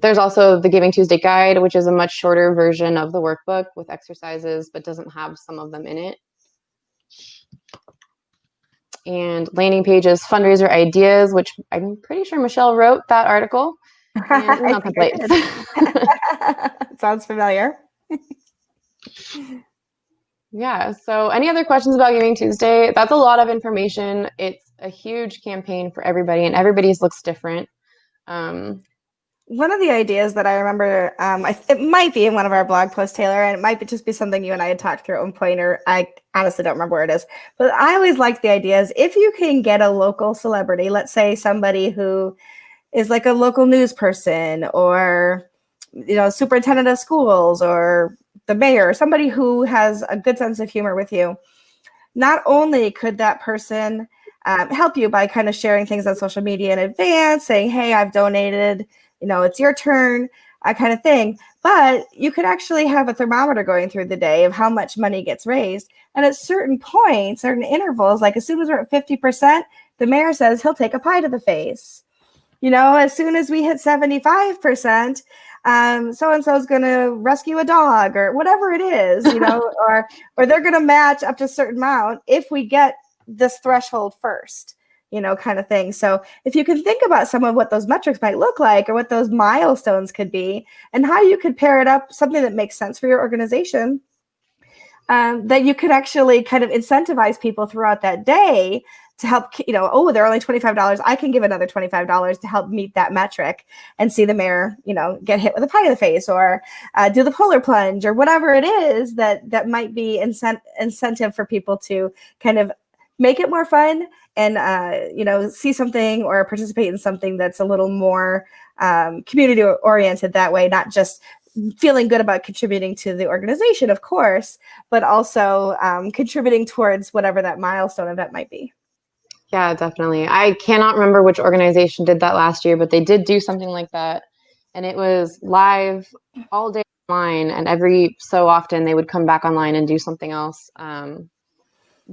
There's also the Giving Tuesday guide, which is a much shorter version of the workbook with exercises, but doesn't have some of them in it. And landing pages, fundraiser ideas, which I'm pretty sure Michelle wrote that article. And email templates. Sounds familiar. Yeah. So any other questions about Giving Tuesday? That's a lot of information. It's a huge campaign for everybody, and everybody's looks different. One of the ideas that I remember, it might be in one of our blog posts, Taylor, and it might just be something you and I had talked through at one point, or I honestly don't remember where it is. But I always like the idea is if you can get a local celebrity, let's say somebody who is like a local news person, or superintendent of schools, or the mayor, somebody who has a good sense of humor with you. Not only could that person help you by kind of sharing things on social media in advance, saying, hey, I've donated, it's your turn, kind of thing. But you could actually have a thermometer going through the day of how much money gets raised. And at certain points, certain intervals, like as soon as we're at 50%, the mayor says he'll take a pie to the face. As soon as we hit 75%, so-and-so is going to rescue a dog, or whatever it is, or they're going to match up to a certain amount if we get this threshold first, kind of thing. So if you can think about some of what those metrics might look like, or what those milestones could be, and how you could pair it up, something that makes sense for your organization, that you could actually kind of incentivize people throughout that day to help, they're only $25. I can give another $25 to help meet that metric, and see the mayor, get hit with a pie to the face, or do the polar plunge, or whatever it is that might be incentive for people to kind of make it more fun, and, see something or participate in something that's a little more community oriented that way, not just feeling good about contributing to the organization, of course, but also contributing towards whatever that milestone event might be. Yeah, definitely. I cannot remember which organization did that last year, but they did do something like that. And it was live all day online, and every so often they would come back online and do something else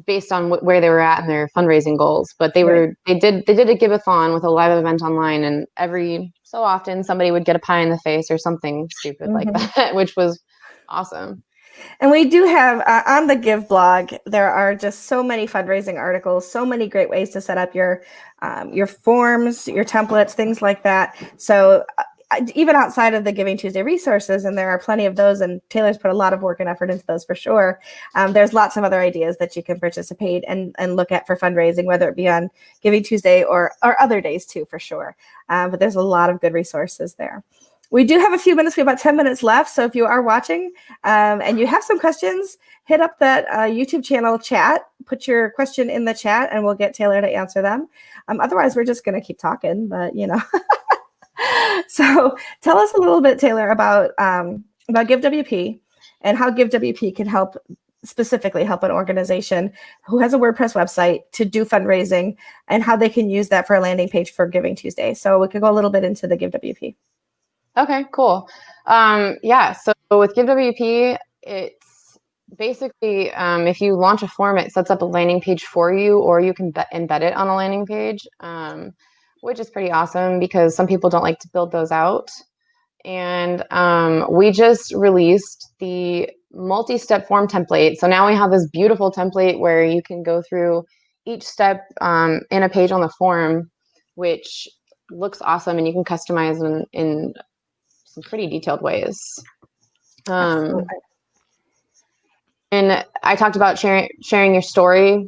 based on where they were at in their fundraising goals. But they did a give-a-thon with a live event online, and every so often somebody would get a pie in the face or something stupid like that, which was awesome. And we do have on the Give blog, there are just so many fundraising articles, so many great ways to set up your forms, your templates, things like that. So even outside of the Giving Tuesday resources, and there are plenty of those, and Taylor's put a lot of work and effort into those for sure. There's lots of other ideas that you can participate and look at for fundraising, whether it be on Giving Tuesday or other days too, for sure. But there's a lot of good resources there. We do have a few minutes. We have about 10 minutes left. So if you are watching and you have some questions, hit up that YouTube channel chat, put your question in the chat, and we'll get Taylor to answer them. Otherwise, we're just going to keep talking, but So tell us a little bit, Taylor, about GiveWP and how GiveWP can help specifically help an organization who has a WordPress website to do fundraising and how they can use that for a landing page for Giving Tuesday. So we could go a little bit into the GiveWP. Okay, cool. Yeah, so with GiveWP, it's basically if you launch a form, it sets up a landing page for you, or you can embed it on a landing page, which is pretty awesome because some people don't like to build those out. And we just released the multi-step form template. So now we have this beautiful template where you can go through each step in a page on the form, which looks awesome, and you can customize in some pretty detailed ways. And I talked about sharing your story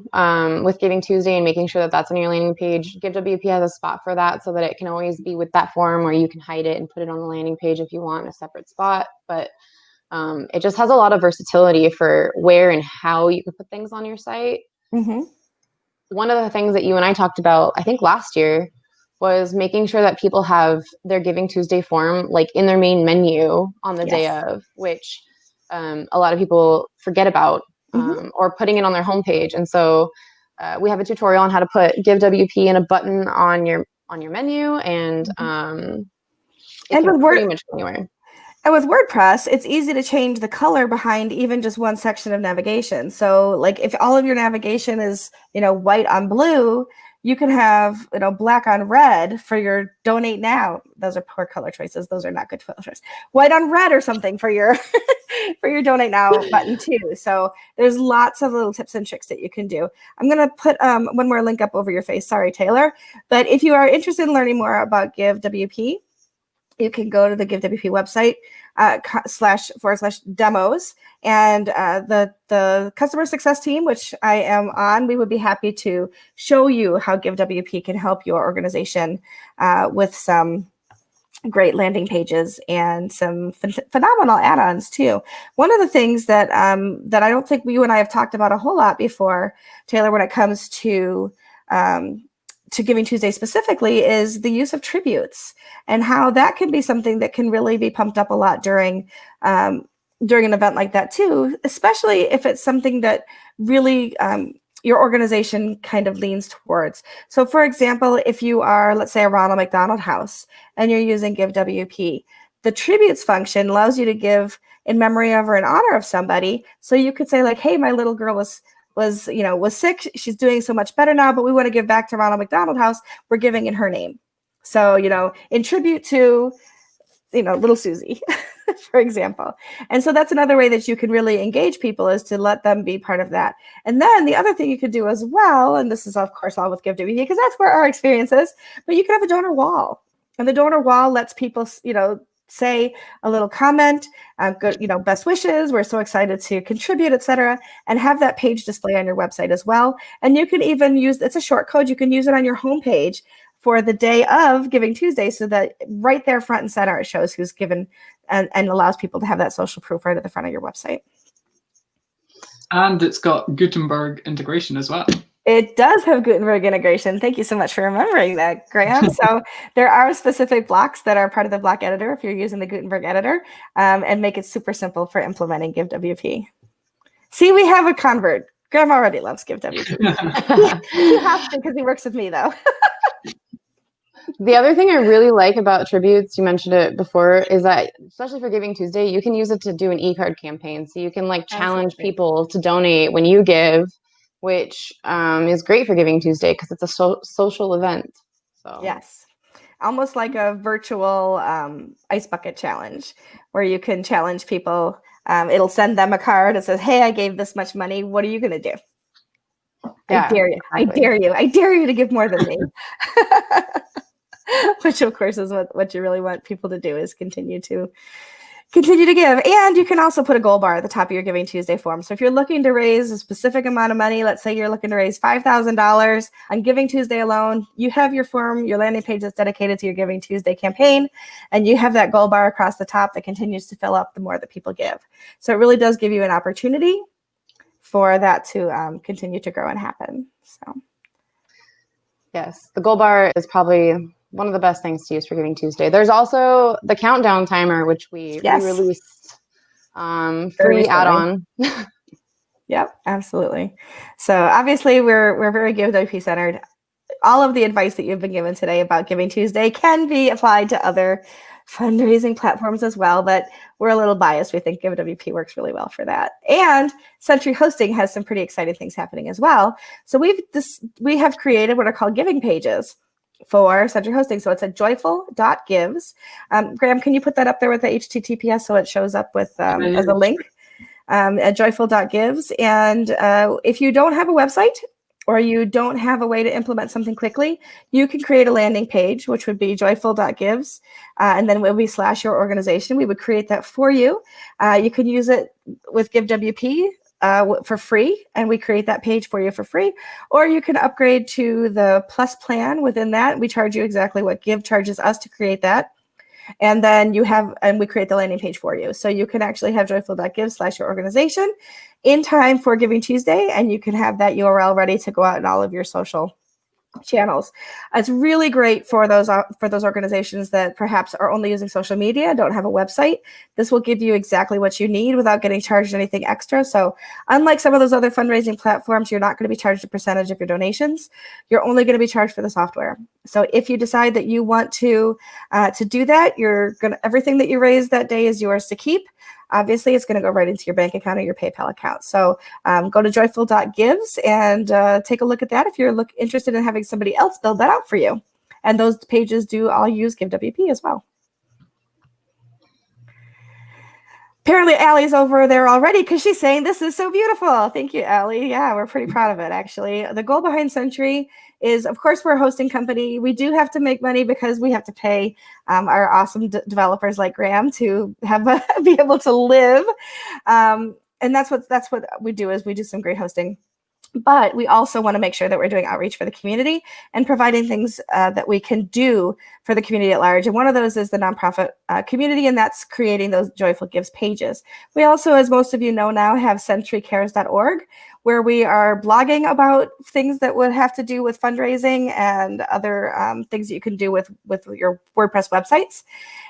with Giving Tuesday and making sure that that's on your landing page. GiveWP has a spot for that so that it can always be with that form, or you can hide it and put it on the landing page if you want in a separate spot. But it just has a lot of versatility for where and how you can put things on your site. Mm-hmm. One of the things that you and I talked about, I think last year, was making sure that people have their Giving Tuesday form like in their main menu on the day of, which a lot of people forget about, or putting it on their homepage. And so we have a tutorial on how to put GiveWP in a button on your menu, and it can pretty much go anywhere. And with WordPress, it's easy to change the color behind even just one section of navigation. So like if all of your navigation is, white on blue, you can have, black on red for your donate now. Those are poor color choices. Those are not good color choices. White on red or something for your for your donate now button too. So there's lots of little tips and tricks that you can do. I'm going to put one more link up over your face. Sorry, Taylor. But if you are interested in learning more about GiveWP, you can go to the GiveWP website //demos, and the customer success team, which I am on, we would be happy to show you how GiveWP can help your organization with some great landing pages and some phenomenal add-ons too. One of the things that that I don't think you and I have talked about a whole lot before, Taylor, when it comes to Giving Tuesday specifically, is the use of tributes and how that can be something that can really be pumped up a lot during an event like that too, especially if it's something that really your organization kind of leans towards. So for example, if you are, let's say, a Ronald McDonald House and you're using GiveWP, the tributes function allows you to give in memory of or in honor of somebody. So you could say like, hey, my little girl was sick. She's doing so much better now, but we want to give back to Ronald McDonald House. We're giving in her name. So, in tribute to, little Susie, for example. And so that's another way that you can really engage people, is to let them be part of that. And then the other thing you could do as well, and this is of course all with GiveWP because that's where our experience is, but you can have a donor wall. And the donor wall lets people, say a little comment, good, best wishes, we're so excited to contribute, etc., and have that page display on your website as well. And you can even use, it's a short code, you can use it on your homepage for the day of Giving Tuesday, so that right there front and center it shows who's given and allows people to have that social proof right at the front of your website. And it's got Gutenberg integration as well. It does have Gutenberg integration. Thank you so much for remembering that, Graham. So there are specific blocks that are part of the block editor if you're using the Gutenberg editor, and make it super simple for implementing GiveWP. See, we have a convert. Graham already loves GiveWP. He has to because he works with me, though. The other thing I really like about tributes, you mentioned it before, is that especially for Giving Tuesday, you can use it to do an e-card campaign. So you can challenge people to donate when you give, which is great for Giving Tuesday because it's a social event. So yes, almost like a virtual ice bucket challenge where you can challenge people. It'll send them a card that says, hey, I gave this much money. What are you going to do? Yeah, I dare you. exactly. I dare you. I dare you to give more than me. Which of course is what you really want people to do, is continue to give. And you can also put a goal bar at the top of your Giving Tuesday form. So if you're looking to raise a specific amount of money, let's say you're looking to raise $5,000 on Giving Tuesday alone, you have your form, your landing page that's dedicated to your Giving Tuesday campaign, and you have that goal bar across the top that continues to fill up the more that people give. So it really does give you an opportunity for that to continue to grow and happen. So yes, the goal bar is probably one of the best things to use for Giving Tuesday. There's also the countdown timer, which we released free add-on. Yep, absolutely. So obviously we're very GiveWP centered. All of the advice that you've been given today about Giving Tuesday can be applied to other fundraising platforms as well, but we're a little biased. We think GiveWP works really well for that. And Century Hosting has some pretty exciting things happening as well. So we have created what are called giving pages for Century Hosting. So it's at joyful.gives. Graham, can you put that up there with the HTTPS so it shows up with as a link? At joyful.gives. And if you don't have a website or you don't have a way to implement something quickly, you can create a landing page, which would be joyful.gives, and then it will be / your organization. We would create that for you. You can use it with GiveWP for free, and we create that page for you for free. Or you can upgrade to the Plus plan. Within that, we charge you exactly what Give charges us to create that. And then we create the landing page for you. So you can actually have joyful.gives / your organization in time for Giving Tuesday, and you can have that URL ready to go out in all of your social channels. It's really great for those organizations that perhaps are only using social media, don't have a website. This will give you exactly what you need without getting charged anything extra. So unlike some of those other fundraising platforms, you're not going to be charged a percentage of your donations. You're only going to be charged for the software. So if you decide that you want to do that, everything that you raise that day is yours to keep. Obviously, it's going to go right into your bank account or your PayPal account. So go to joyful.gives and take a look at that if you're interested in having somebody else build that out for you. And those pages do all use GiveWP as well. Apparently, Allie's over there already because she's saying this is so beautiful. Thank you, Allie. Yeah, we're pretty proud of it, actually. The goal behind Century is, of course, we're a hosting company. We do have to make money because we have to pay our awesome developers like Graham to be able to live. And that's what we do is we do some great hosting. But we also want to make sure that we're doing outreach for the community and providing things that we can do for the community at large. And one of those is the nonprofit community, and that's creating those Joyful Gives pages. We also, as most of you know now, have centurycares.org, where we are blogging about things that would have to do with fundraising and other things that you can do with your WordPress websites.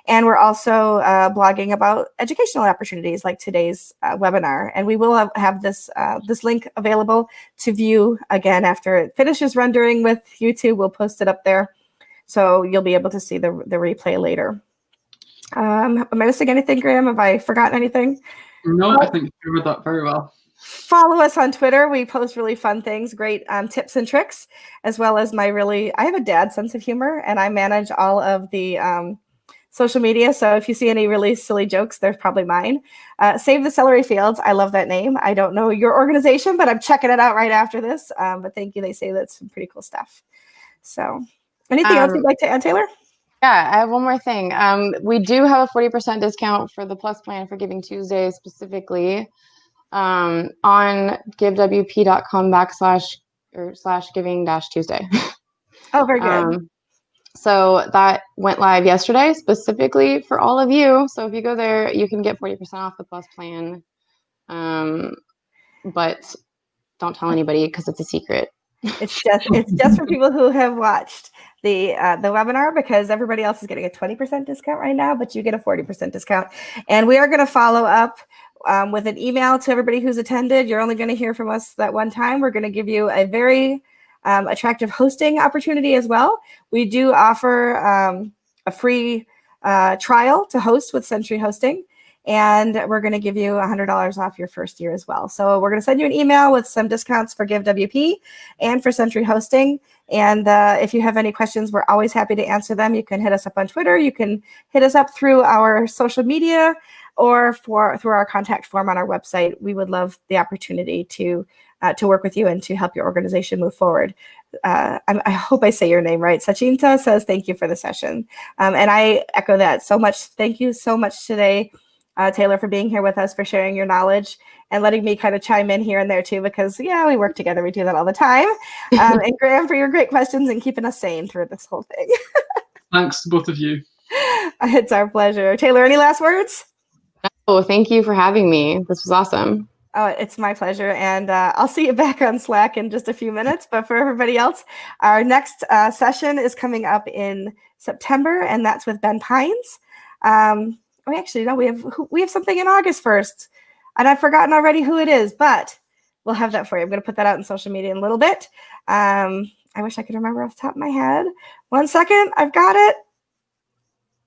And we're also blogging about educational opportunities like today's webinar. And we will have this link available to view again after it finishes rendering with YouTube. We'll post it up there, so you'll be able to see the replay later. Am I missing anything, Graham? Have I forgotten anything? No, I think you covered that very well. Follow us on Twitter. We post really fun things, great tips and tricks, as well as I have a dad sense of humor, and I manage all of the social media. So if you see any really silly jokes, there's probably mine. Save the Celery Fields. I love that name. I don't know your organization, but I'm checking it out right after this. But thank you. They say that's some pretty cool stuff. So anything else you'd like to add, Taylor? Yeah, I have one more thing. We do have a 40% discount for the Plus plan for Giving Tuesday specifically on givewp.com/giving-tuesday. Oh, very good. So that went live yesterday specifically for all of you. So if you go there, you can get 40% off the Plus plan. But don't tell anybody because it's a secret. It's just for people who have watched the webinar, because everybody else is getting a 20% discount right now, but you get a 40% discount. And we are going to follow up with an email to everybody who's attended. You're only going to hear from us that one time. We're going to give you a very attractive hosting opportunity as well. We do offer a free trial to host with Century Hosting, and we're going to give you $100 off your first year as well. So we're going to send you an email with some discounts for GiveWP and for Century Hosting. And if you have any questions, we're always happy to answer them. You can hit us up on Twitter. You can hit us up through our social media or through our contact form on our website. We would love the opportunity to work with you and to help your organization move forward. I hope I say your name right. Sachinta says thank you for the session. And I echo that so much. Thank you so much today, Taylor, for being here with us, for sharing your knowledge and letting me kind of chime in here and there too, because we work together. We do that all the time. And Graham, for your great questions and keeping us sane through this whole thing. Thanks to both of you. It's our pleasure. Taylor, any last words? Oh, thank you for having me. This was awesome. Oh, it's my pleasure. And I'll see you back on Slack in just a few minutes. But for everybody else, our next session is coming up in September, and that's with Ben Pines. We have something in August 1st, and I've forgotten already who it is, but we'll have that for you. I'm going to put that out in social media in a little bit. I wish I could remember off the top of my head. 1 second. I've got it.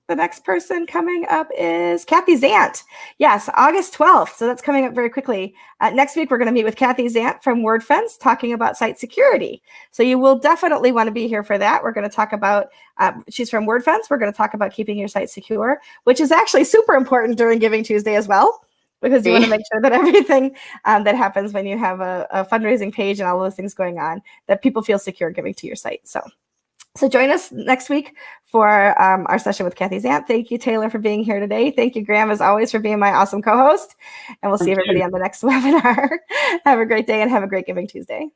The next person coming up is Kathy Zant. Yes, August 12th. So that's coming up very quickly. Next week, we're going to meet with Kathy Zant from WordFence talking about site security. So you will definitely want to be here for that. We're going to talk about, she's from WordFence. We're going to talk about keeping your site secure, which is actually super important during Giving Tuesday as well, because you want to make sure that everything that happens when you have a fundraising page and all those things going on, that people feel secure giving to your site. So join us next week for our session with Kathy Zant. Thank you, Taylor, for being here today. Thank you, Graham, as always, for being my awesome co-host. And we'll see everybody on the next webinar. Have a great day and have a great Giving Tuesday.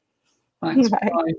Thanks. Bye. Bye.